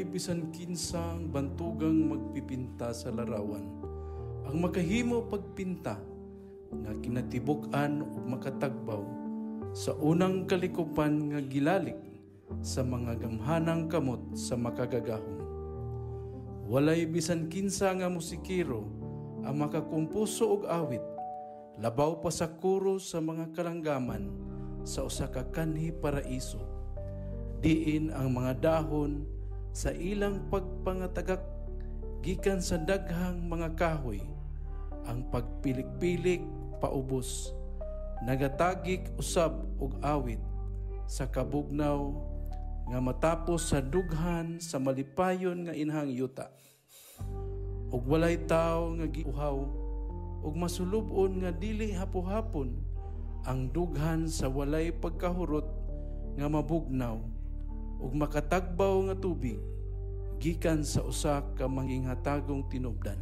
walay bisan kinsang bantugang magpipinta sa larawan. Ang makahimo pagpinta nga kinatibuk-an ug makatagbaw sa unang kalikupan nga gilalig sa mga gamhanang kamot sa makagagahom. Walay bisan kinsa nga musikero ang makakumpuso og awit, labaw pa sa kuro sa mga kalanggaman sa usa ka kanhi paraiso. Diin ang mga dahon sa ilang pagpangatagak gikan sa daghang mga kahoy, ang pagpilik-pilik paubos, nagatagik usab og awit sa kabugnaw nga matapos sa dughan sa malipayon nga inhang yuta. Ug walay tawo nga giuhaw ug masulubon nga dili hapo-hapon ang dughan sa walay pagkahurot nga mabugnaw ug makatagbaw nga tubig gikan sa usa ka manginghatagong tinubdan.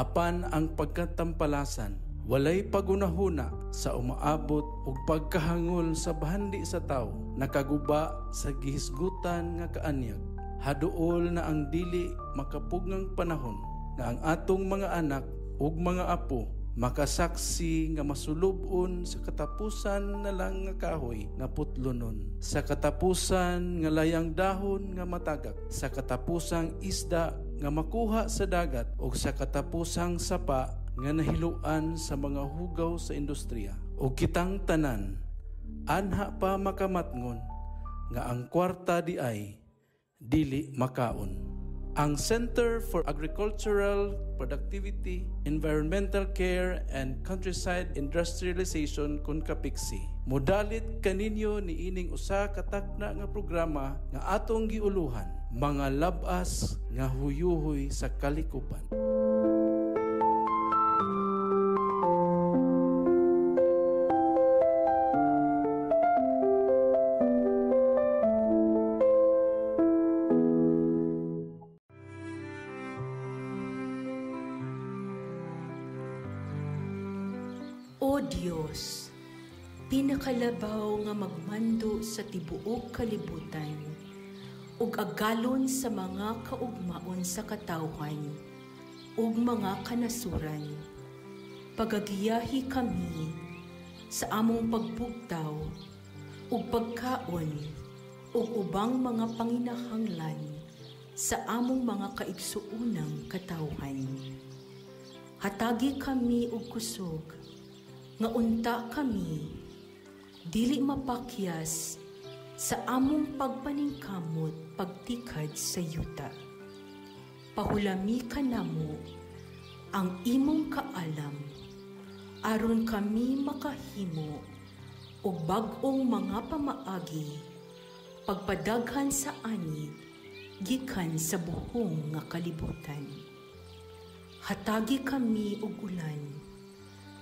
Apan ang pagkatampalasan walay pagunahuna sa umaabot ug pagkahangol sa bahandi sa tawo, nakaguba sa gihisgutan nga kaanyag. Haduol na ang dili makapugngang panahon nga ang atong mga anak ug mga apo makasaksi nga masulubon sa katapusan na lang nga kahoy nga putlonon, sa katapusan nga layang dahon nga matagak, sa katapusang isda nga makuha sa dagat o sa katapusang sapa nga nahiluan sa mga hugaw sa industriya. O kitang tanan, anha pa makamatngon nga ang kwarta di ay dili makaon. Ang Center for Agricultural Productivity, Environmental Care, and Countryside Industrialization KONCAPICSI modalit kaninyo ni ining usa ka takna nga programa nga atong giuluhan, mga labas nga huyuhoy sa kalikupan. O Diyos, pinakalabaw nga magmando sa tibuok kalibutan, ug agalon sa mga kaugmaon sa katawhan, ug mga kanasuran, pagagiyahi kami sa among pagbugtaw, ug pagkaon, ug ubang mga panginahanglan sa among mga kaigsuunang katawhan. Hatagi kami og kusog, nga unta kami, dili mapakyas sa among pagpaningkamot pagtikad sa yuta. Pahulami ka namo ang imong kaalam, aron kami makahimo og bag-ong mga pamaagi, pagpadaghan sa anit, gikan sa buhong nga kalibutan. Hatagi kami og ulan,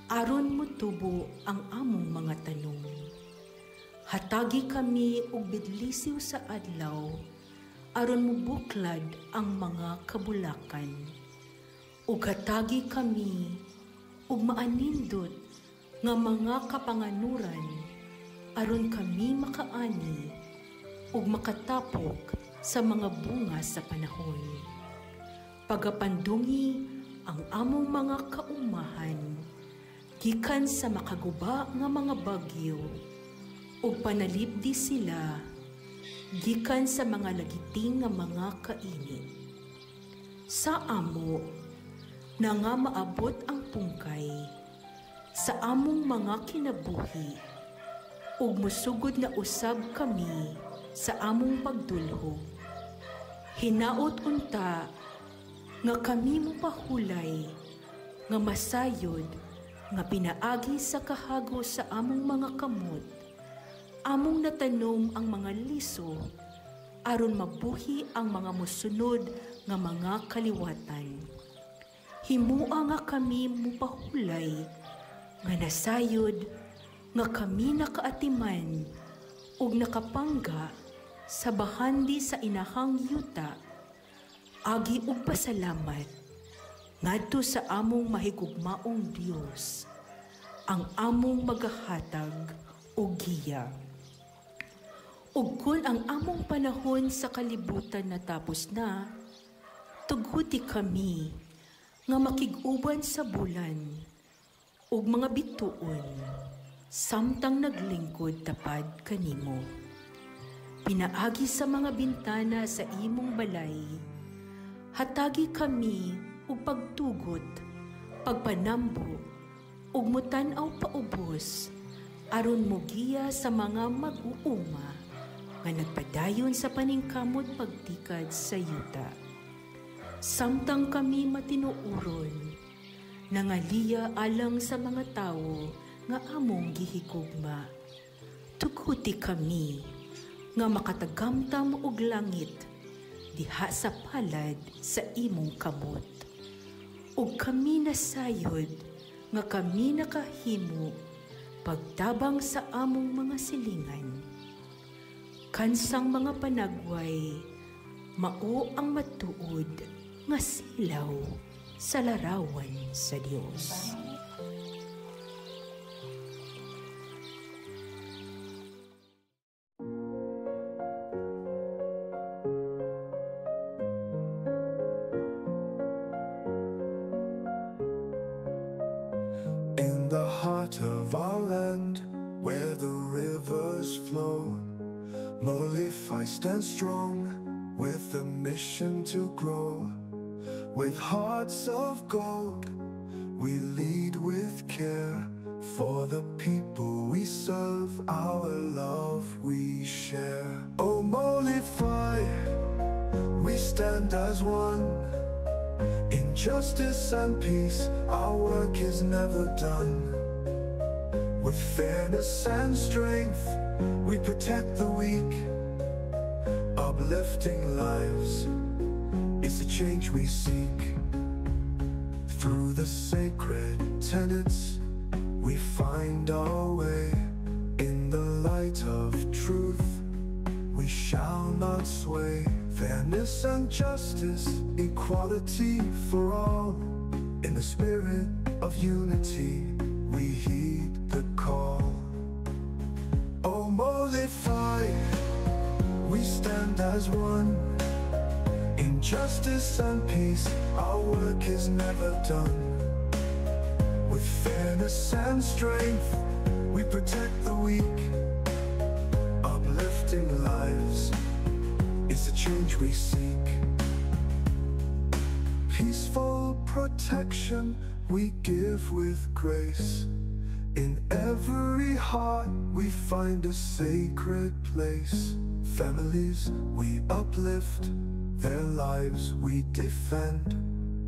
aron motubo ang among mga tanom. Hatagi kami og bidlisiw sa adlaw, aron mubuklad ang mga kabulakan. Ug hatagi kami og maanindot nga mga kapanganuran, aron kami makaani ug makatapok sa mga bunga sa panahon. Pagapandungi ang among mga kaumahan, gikan sa makaguba nga mga bagyo, ug panalipdi sila gikan sa mga lagiting nga mga kainit. Sa amo na nga maabot ang pungkay sa among mga kinabuhi, ug musugod na usab kami sa among pagdulhog. Hinaot unta nga kami mopahulay nga masayod nga pinaagi sa kahago sa among mga kamot, among natanom ang mga liso, aron mabuhi ang mga musunod nga mga kaliwatan. Himua nga kami mupahulay, nga nasayod, nga kami nakaatiman, ug nakapangga sa bahandi sa inahang yuta, agi ug pasalamat, ngadto sa among mahigugmaong Dios, ang among magahatag o giya. Ug kun ang among panahon sa kalibutan natapos na, tughuti kami nga makig-uban sa bulan ug mga bituon samtang naglingkod tapad kanimo. Pinaagi sa mga bintana sa imong balay, hatagi kami ug pagtugot, pagpanambo ug mutan-aw paubos aron mogiya sa mga mag-uuma nga nagpadayon sa paningkamot pagtikad sa yuta. Samtang kami matinuuron, nangaliya alang sa mga tao nga among gihigugma. Tughuti kami nga makatagamtam og langit diha sa palad sa imong kamot. Ug kami nasayod nga kami nakahimo pagtabang sa among mga silingan. Kansang mga panagway, mao ang matuod nga silaw sa larawan sa Dios. In the heart of our land, where the rivers flow, Molify stands strong with a mission to grow. With hearts of gold, we lead with care. For the people we serve, our love we share. Oh, Molify, we stand as one. In justice and peace, our work is never done. With fairness and strength, we protect the weak. Uplifting lives is the change we seek. Through the sacred tenets, we find our way. In the light of truth, we shall not sway. Fairness and justice, equality for all. In the spirit of unity, we heed the call. Oh, Molify, we stand as one. In justice and peace, our work is never done. With fairness and strength, we protect the weak. Uplifting lives is the change we seek. Peaceful protection we give with grace. In every heart we find a sacred place. Families we uplift, their lives we defend.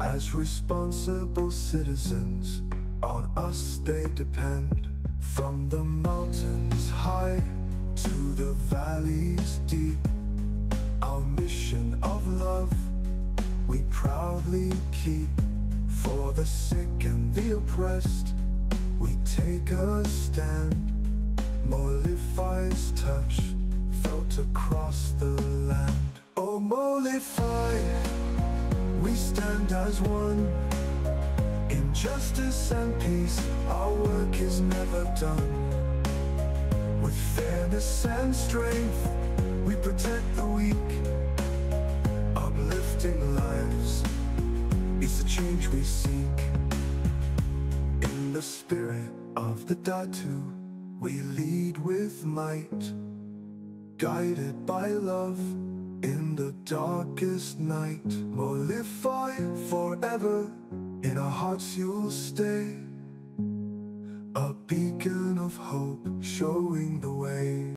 As responsible citizens, on us they depend. From the mountains high to the valleys deep, our mission of love we proudly keep. For the sick and the oppressed, we take a stand. Molify's touch felt across the land. Oh, Molify, we stand as one. In justice and peace, our work is never done. With fairness and strength, we protect the weak. Uplifting lives is the change we seek. In the spirit of the Datu, we lead with might. Guided by love in the darkest night. Molify forever, in our hearts you'll stay. A beacon of hope showing the way.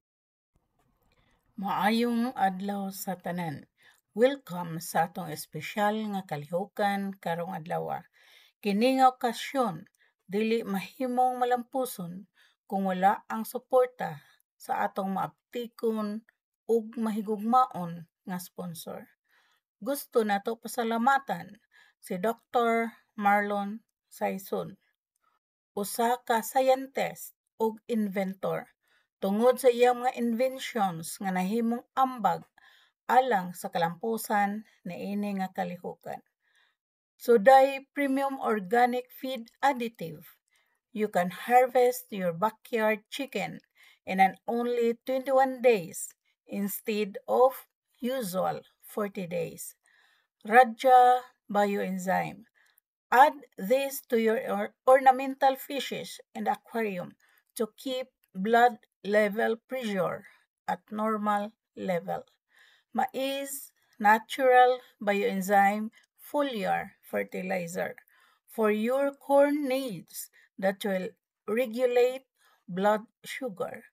Maayong adlaw sa tanan. Welcome sa atong espesyal nga kalihukan karong adlaw. Kini nga okasyon dili mahimong malampuson kung wala ang suporta sa atong maaptikon ug mahigugmaon nga sponsor. Gusto nato pasalamatan si Dr. Marlon Saison, usa ka scientist ug inventor tungod sa iyang mga inventions nga nahimong ambag alang sa kalampusan niini nga kalihukan. Suday premium organic feed additive. You can harvest your backyard chicken in an only 21 days instead of usual 40 days. Raja bioenzyme. Add this to your ornamental fishes and aquarium to keep blood level pressure at normal level. Mais natural bioenzyme foliar fertilizer for your corn needs that will regulate blood sugar.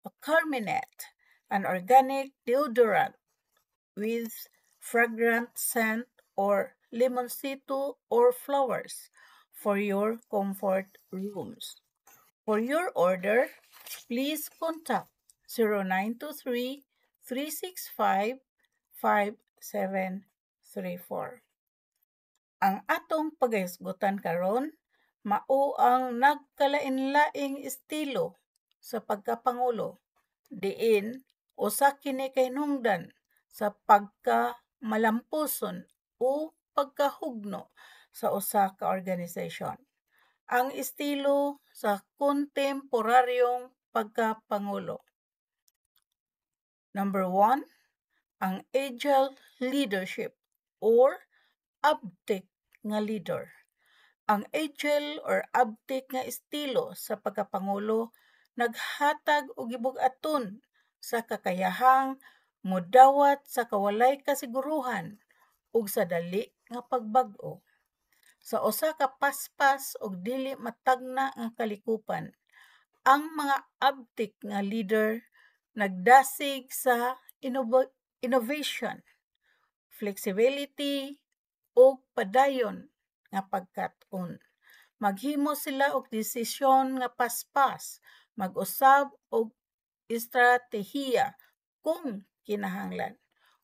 A Carminet, an organic deodorant with fragrant scent or limoncito or flowers for your comfort rooms. For your order, please contact 0923-365-5734. Ang atong paghisgutan karon mao ang nagkalain-laing estilo sa pagkapangulo diin usa kini kay hinungdan sa pagkamalampuson o pagkahugno sa usa ka organisasyon. Ang estilo sa kontemporaryong pagkapangulo. Number 1, ang agile leadership or abdik nga leader. Ang agile or abdik nga estilo sa pagkapangulo naghatag og gibug-aton sa kakayahang modawat sa kawalay kasiguruhan ug sa dali nga pagbag-o. Sa usa ka paspas og dili matagna nga kalikupan, ang mga abdik nga leader nagdasig sa innovation, flexibility, ug padayon nga pagkat-on. Maghimo sila og desisyon nga paspas, mag-usab og estratehiya kung kinahanglan,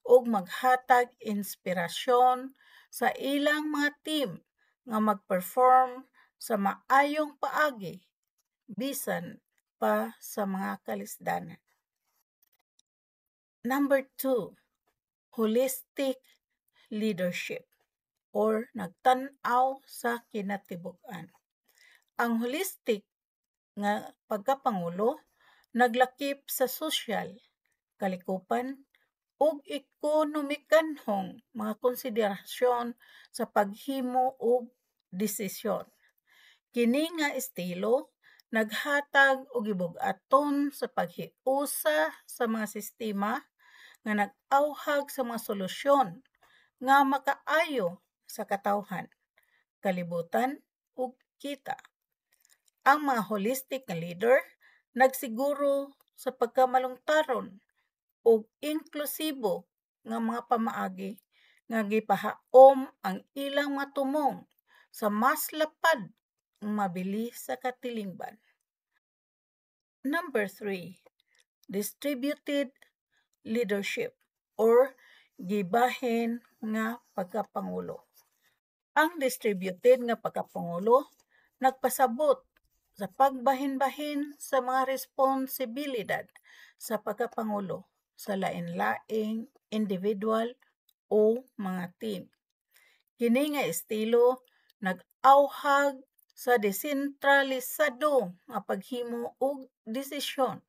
ug maghatag inspirasyon sa ilang mga team nga mag-perform sa maayong paagi bisan pa sa mga kalisdanan. Number 2, holistic leadership or nagtan-aw sa kinatibuk-an. Ang holistic nga pagkapangulo naglakip sa sosyal, kalikupan, ug ekonomikanhong mga konsiderasyon sa paghimo og desisyon. Kini nga estilo naghatag og gibug-aton sa paghiusa sa mga sistema nga nag-awhag sa mga solusyon nga makaayo sa katawhan, kalibutan ug kita. Ang mga holistic nga leader nagsiguro sa pagkamalungtaron ug inklusibo nga mga pamaagi nga gipahaom ang ilang mga tumong sa mas lapad nga mabili sa katilingban. Number 3, distributed leadership or gibahin nga pagkapangulo. Ang distributed nga pagkapangulo nagpasabot sa pagbahin-bahin sa mga responsibilidad sa pagkapangulo sa lain-laing individual o mga team. Kini nga estilo nag-awhag sa desentralisado nga paghimo og desisyon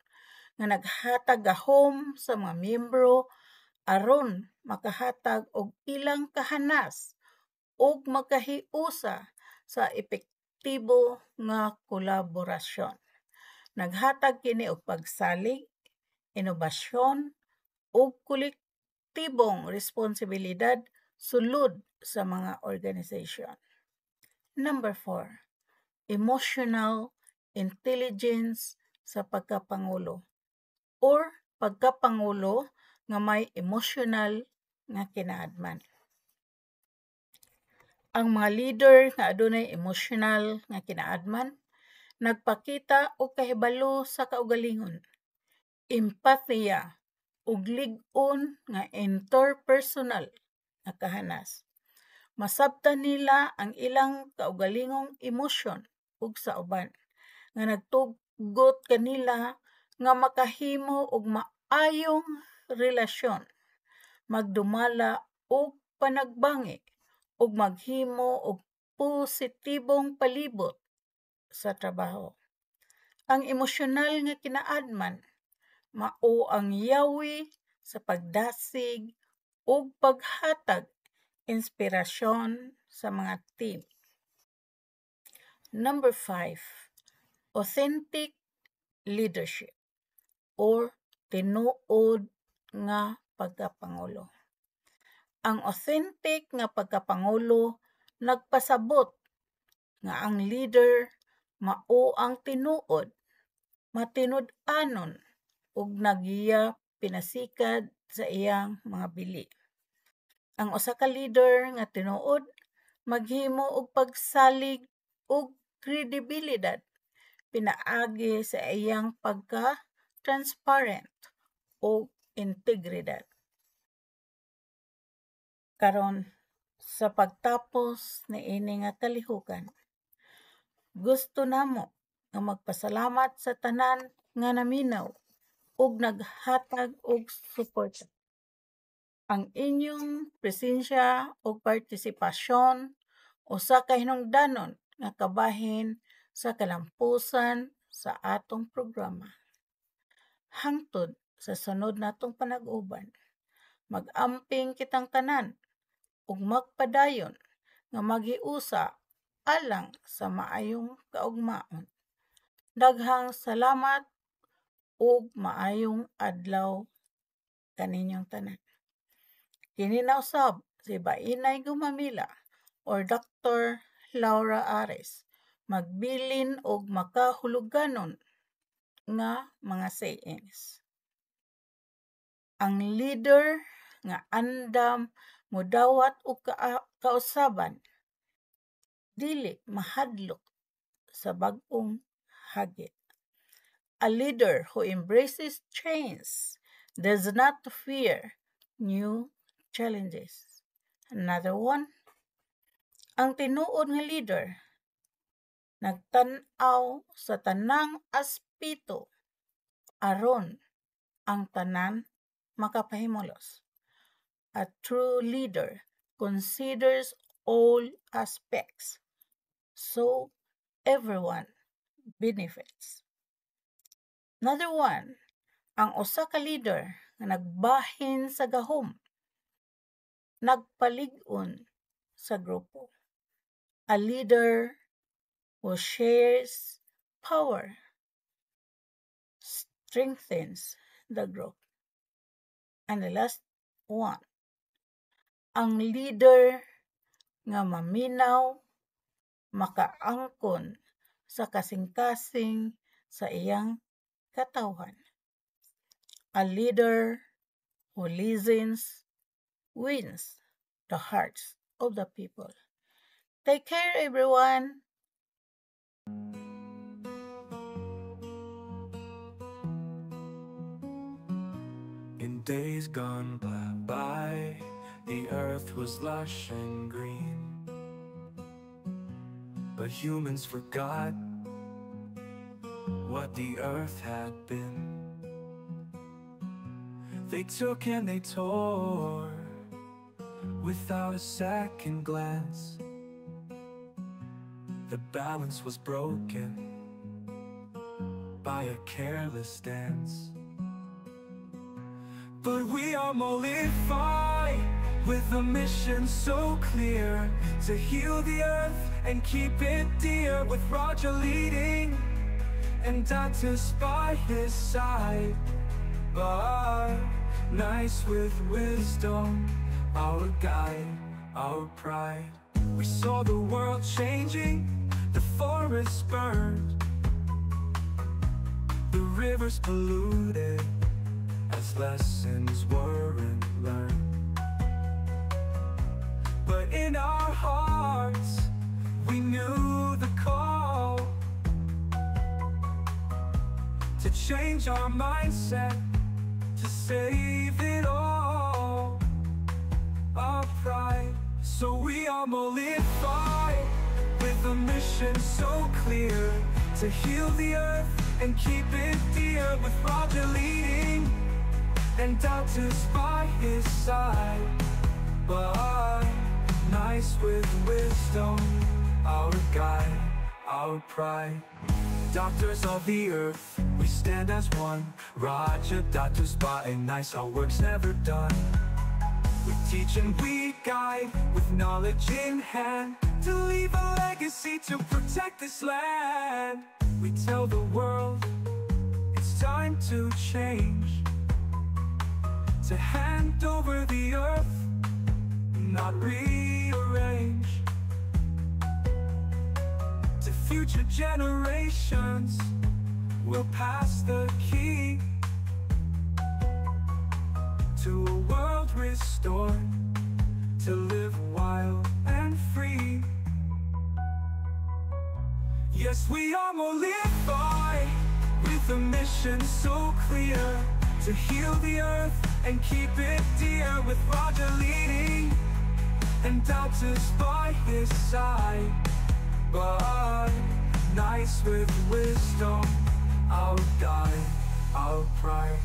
nga naghatag gahom sa mga miyembro aron makahatag og ilang kahanas ug makahiusa sa epektibo nga kolaborasyon. Naghatag kini og pagsalig, inobasyon ug kolektibong responsibilidad sulod sa mga organisasyon. Number 4, emotional intelligence sa pagkapangulo or pagkapangulo nga may emotional nga kinaadman. Ang mga leader nga adunay emotional nga kinaadman nagpakita og kahibalo sa kaugalingon, empathiya ug lig-on nga interpersonal nga kahanas. Masabtan nila ang ilang kaugalingong emosyon ug sa uban nga nagtugot kanila nga makahimo og maayong relasyon, magdumala og panagbangi ug maghimo og positibong palibot sa trabaho. Ang emosyonal nga kinaadman mao ang yawi sa pagdasig ug paghatag inspirasyon sa mga team. Number 5, authentic leadership or tinuod nga pagkapangulo. Ang authentic nga pagkapangulo nagpasabot nga ang leader mao ang tinuod, matinud-anon ug nagiya pinasikad sa iyang mga bili. Ang usa ka leader nga tinuod maghimo og pagsalig ug kredibilidad pinaagi sa iyang pagka-transparent o integridad. Karon sa pagtapos ni ini nga kalihukan, gusto namo nga magpasalamat sa tanan nga naminaw ug naghatag og suporta. Ang inyong presensya ug partisipasyon usa ka hinungdanon nga kabahin sa kalampusan sa atong programa. Hangtod sa sunod natong panag-uban, mag-amping kitang tanan ug magpadayon nga maghiusa alang sa maayong kaugmaon. Daghang salamat ug maayong adlaw kaninyong tanan. Kini na usab si Bainay Gumamila or Dr. Laura Ares magbilin og makahuluganon nga mga sayings. Ang leader nga andam modawat og kausaban dili mahadlok sa bag-ong hagit. A leader who embraces change does not fear new challenges. Another one, ang tinuod nga leader nagtan-aw sa tanang aspeto aron ang tanan makapahimulos. A true leader considers all aspects so everyone benefits. Another one, ang usa ka leader nga nagbahin sa gahom, nagpalig-on sa grupo. A leader who shares power strengthens the group. And the last one, ang leader nga maminaw, makaangkon sa kasing-kasing sa iyang katawhan. A leader who listens wins the hearts of the people. Take care, everyone. In days gone by, the earth was lush and green, but humans forgot what the earth had been. They took and they tore without a second glance. The balance was broken by a careless dance. But we are mollified with a mission so clear, to heal the earth and keep it dear, with Roger leading and doctors by his side. But nice with wisdom, our guide, our pride. We saw the world changing, the forests burned, the rivers polluted, as lessons weren't learned. But in our hearts, we knew the call to change our mindset, to save it all, our pride. So we are mollified with a mission so clear, to heal the earth and keep it dear, with Roger leading and doctors by his side. But nice with wisdom, our guide, our pride. Doctors of the earth, we stand as one. Raja Datus Ba and nice, our work's never done. We teach and we guide, with knowledge in hand, to leave a legacy to protect this land. We tell the world, it's time to change, to hand over the earth, not rearrange. To future generations, we'll pass the key to a world restored, to live wild and free. Yes, we are Molify, with a mission so clear, to heal the earth and keep it dear, with Raja leading and Doubters by his side. But nice with wisdom, our guide, our pride.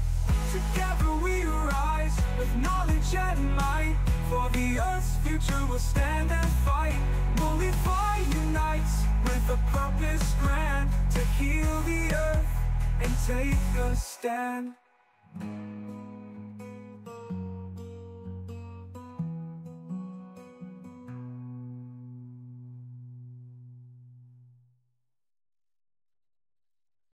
Together we rise, with knowledge and might, for the earth's future we'll stand and fight. Molify unites, with a purpose grand, to heal the earth and take a stand.